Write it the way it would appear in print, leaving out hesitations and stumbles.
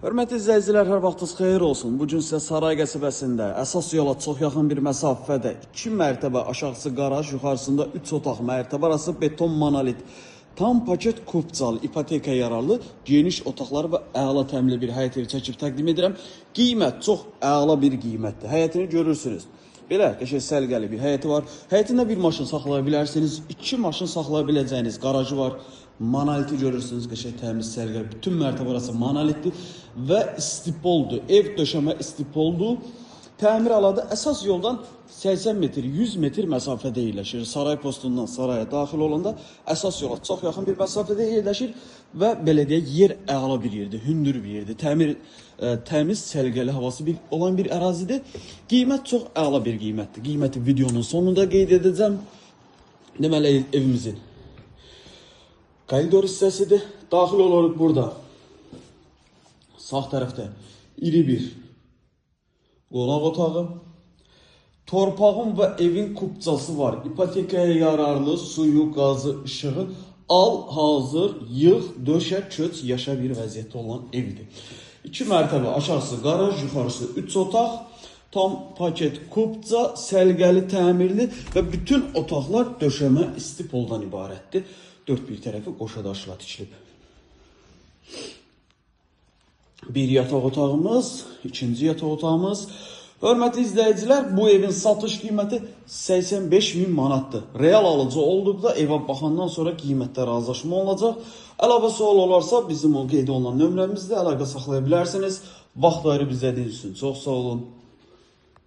Hörmətli izləyicilər, hər vaxtınız xeyir olsun. Bugün sizə Saray qəsəbəsində əsas yola çox yaxın bir məsafədə 2 mərtəbə aşağısı qaraj, yuxarısında 3 otaq mərtəbə arası beton monolit, tam paket kupcalı, ipoteka yararlı, geniş otaqlar və əla təmli bir həyət evi çəkib təqdim edirəm. Qiymət çox əla bir qiymətdir. Həyətini görürsünüz. Belə qəşəng səliqəli bir həyəti var. Həyətində bir maşın saxlaya bilərsiniz, 2 maşın saxlaya biləcəyiniz qarajı var. Monoliti görürsünüz, qəşəng təmiz səliqəli. Bütün mərtəbə arası monolitdir və istipoldur. Ev döşəmə istipoldur. Təmir aladı əsas yoldan 80 metr, 100 metr məsafədə yerləşir. Saray postundan saraya daxil olanda əsas yola çox yaxın bir məsafədə yerləşir və belə deyək, yer əla bir yerdir, hündür bir yerdir. Təmiz, səliqəli havası olan bir ərazidir. Qiymət çox əla bir qiymətdir. Qiyməti videonun sonunda qeyd edəcəm. Deməli, evimizin koridor hissəsidir. Daxil olarıq burada. Sağ tərəfdə iri bir qonaq otağı. Torpağın və evin kupcası var. İpotekaya yararlı suyu, qazı, işığı al, hazır, yığ, döşə, köç, yaşa bir vəziyyətdə olan evdir. 2 mərtəbə aşağısı qaraj, yuxarısı 3 otaq. Tam paket kupca, səliqəli təmirli və bütün otaqlar döşəmə istipoldan ibarətdir. 4 bir tərəfi qoşadaşla tikilib. Bir yataq otağımız, ikinci yataq otağımız. Hörmətli izləyicilər, bu evin satış qiyməti 85.000 manatdır. Real alıcı olduqda evə baxandan sonra qiymətdə razılaşma olacaq. Əlavə sual olarsa bizim o qeyd olunan nömrəmizdə əlaqə saxlaya bilərsiniz. Vaxt ayırıb izlədiyiniz üçün çox sağ olun.